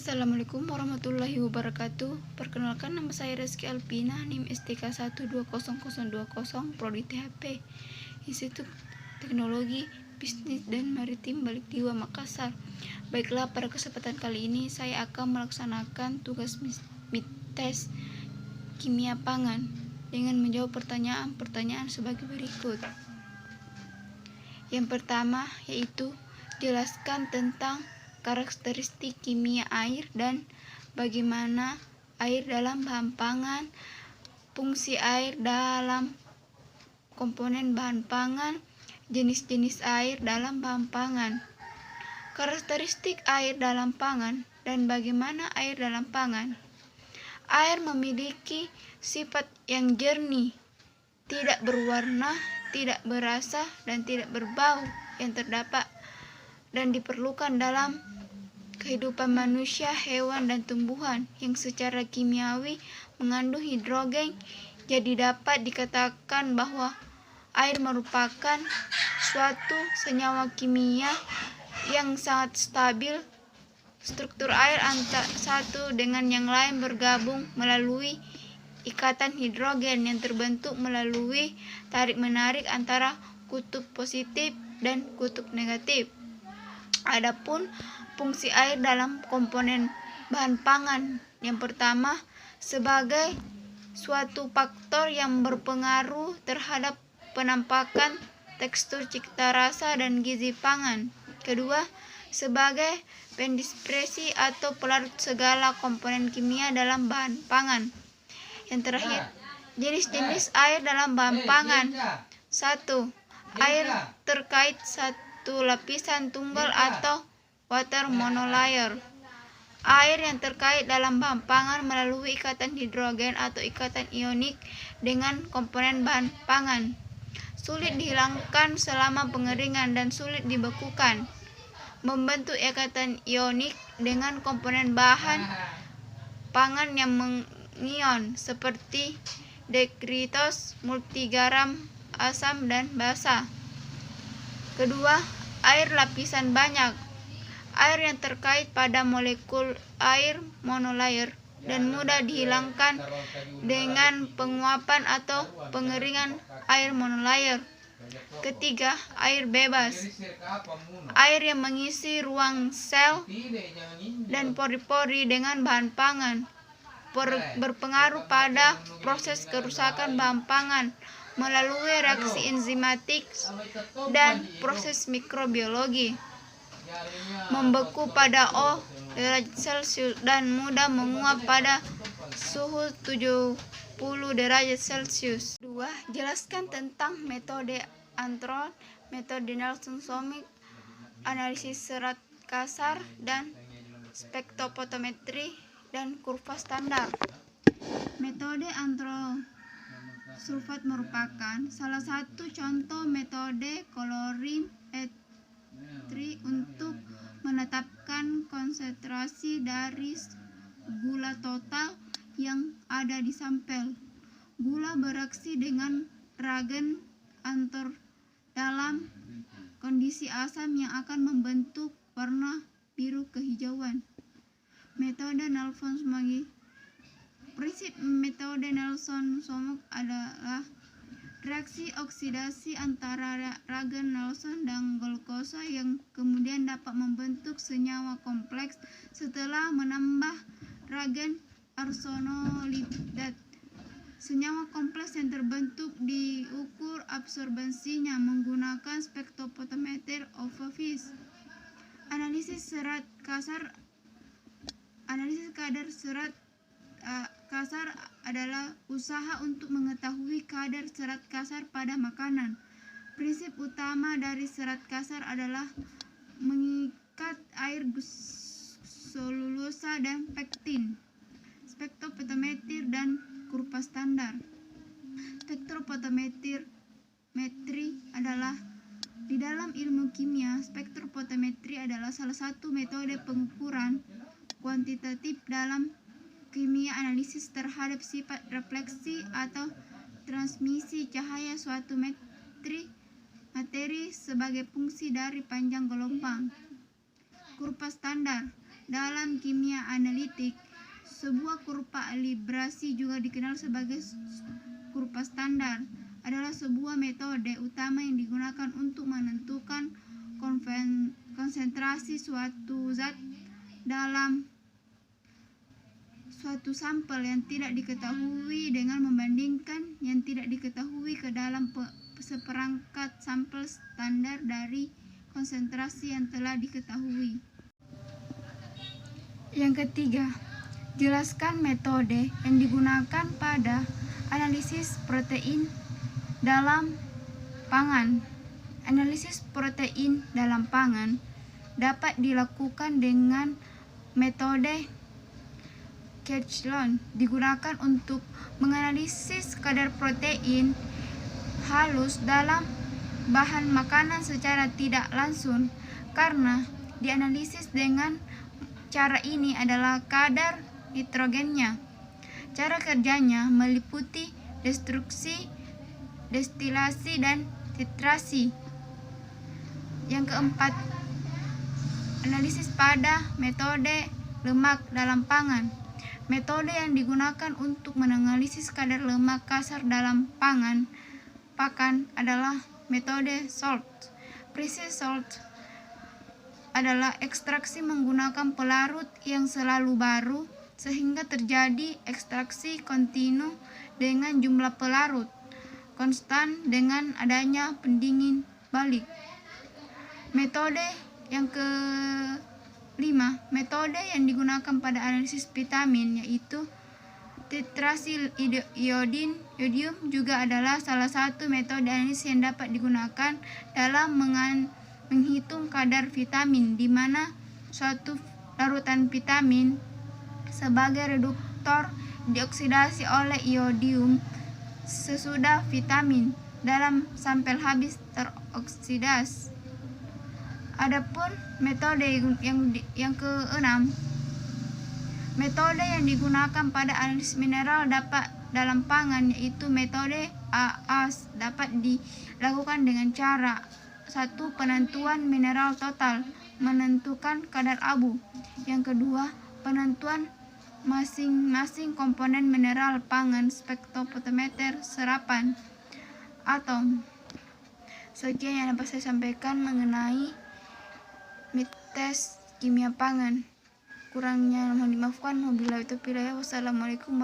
Assalamualaikum warahmatullahi wabarakatuh. Perkenalkan, nama saya Reski Alpina, NIM STK 120020, Prodi THP, Institut Teknologi Bisnis dan Maritim Balikdiwa, Makassar. Baiklah, pada kesempatan kali ini saya akan melaksanakan tugas midtest kimia pangan dengan menjawab pertanyaan-pertanyaan sebagai berikut. Yang pertama yaitu jelaskan tentang karakteristik kimia air dan bagaimana air dalam bahan pangan, fungsi air dalam komponen bahan pangan, jenis-jenis air dalam bahan pangan, karakteristik air dalam pangan, dan bagaimana air dalam pangan. Air memiliki sifat yang jernih, tidak berwarna, tidak berasa, dan tidak berbau yang terdapat dan diperlukan dalam kehidupan manusia, hewan, dan tumbuhan yang secara kimiawi mengandung hidrogen. Jadi dapat dikatakan bahwa air merupakan suatu senyawa kimia yang sangat stabil. Struktur air antara satu dengan yang lain bergabung melalui ikatan hidrogen yang terbentuk melalui tarik-menarik antara kutub positif dan kutub negatif. Adapun fungsi air dalam komponen bahan pangan, yang pertama sebagai suatu faktor yang berpengaruh terhadap penampakan, tekstur, cita rasa, dan gizi pangan. Kedua, sebagai pendispersi atau pelarut segala komponen kimia dalam bahan pangan. Yang terakhir, jenis-jenis air dalam bahan pangan. 1. Air terkait satu lapisan tunggal atau water monolayer. Air yang terkait dalam bahan pangan melalui ikatan hidrogen atau ikatan ionik dengan komponen bahan pangan. Sulit dihilangkan selama pengeringan dan sulit dibekukan. Membentuk ikatan ionik dengan komponen bahan pangan yang mengion seperti dekritos, multigaram, asam, dan basa. Kedua, air lapisan banyak. Air yang terkait pada molekul air monolayer dan mudah dihilangkan dengan penguapan atau pengeringan air monolayer. Ketiga, air bebas. Air yang mengisi ruang sel dan pori-pori dengan bahan pangan berpengaruh pada proses kerusakan bahan pangan melalui reaksi enzimatik dan proses mikrobiologi, membeku pada derajat Celcius dan mudah menguap pada suhu 70 derajat Celcius. 2. Jelaskan tentang metode Antron, metode Nelson-Somic, analisis serat kasar, dan spektrofotometri dan kurva standar. Metode Antron sulfat merupakan salah satu contoh metode kolorimetri untuk menetapkan konsentrasi dari gula total yang ada di sampel. Gula bereaksi dengan reagen Antron dalam kondisi asam yang akan membentuk warna biru kehijauan. Metode Nelson-Somic. Prinsip metode Nelson-Somic adalah reaksi oksidasi antara reagen Nelson dan glukosa yang kemudian dapat membentuk senyawa kompleks setelah menambah reagen arsenonitrat. Senyawa kompleks yang terbentuk diukur absorbensinya menggunakan spektrofotometer overfish. Analisis serat kasar. Analisis kadar serat kasar adalah usaha untuk mengetahui kadar serat kasar pada makanan. Prinsip utama dari serat kasar adalah mengikat air selulosa dan pektin. Spektrofotometri dan kurva standar. Spektrofotometri adalah di dalam ilmu kimia, spektrofotometri adalah salah satu metode pengukuran kuantitatif dalam kimia analisis terhadap sifat refleksi atau transmisi cahaya suatu materi sebagai fungsi dari panjang gelombang. Kurva standar. Dalam kimia analitik, sebuah kurva kalibrasi juga dikenal sebagai kurva standar, adalah sebuah metode utama yang digunakan untuk menentukan konsentrasi suatu zat dalam suatu sampel yang tidak diketahui dengan membandingkan yang tidak diketahui ke dalam seperangkat sampel standar dari konsentrasi yang telah diketahui. Yang ketiga, jelaskan metode yang digunakan pada analisis protein dalam pangan. Analisis protein dalam pangan dapat dilakukan dengan metode Catchlon, digunakan untuk menganalisis kadar protein halus dalam bahan makanan secara tidak langsung, karena dianalisis dengan cara ini adalah kadar nitrogennya. Cara kerjanya meliputi destruksi, destilasi, dan titrasi. Yang keempat, analisis pada metode lemak dalam pangan. Metode yang digunakan untuk menganalisis kadar lemak kasar dalam pakan adalah metode SALT. Proses SALT adalah ekstraksi menggunakan pelarut yang selalu baru, sehingga terjadi ekstraksi kontinu dengan jumlah pelarut konstan dengan adanya pendingin balik. Metode yang kelima, metode yang digunakan pada analisis vitamin, yaitu titrasi iodium juga adalah salah satu metode analisis yang dapat digunakan dalam menghitung kadar vitamin, di mana suatu larutan vitamin sebagai reduktor dioksidasi oleh iodium sesudah vitamin dalam sampel habis teroksidasi. Adapun metode yang keenam, metode yang digunakan pada analisis mineral dalam pangan, yaitu metode AAS, dapat dilakukan dengan cara: 1. Penentuan mineral total, menentukan kadar abu. Yang kedua, penentuan masing-masing komponen mineral pangan, spektrofotometer serapan atom. Sekian yang dapat saya sampaikan mengenai tes kimia pangan. Kurangnya mohon dimaafkan. Wabillahi taufiq. Wassalamualaikum.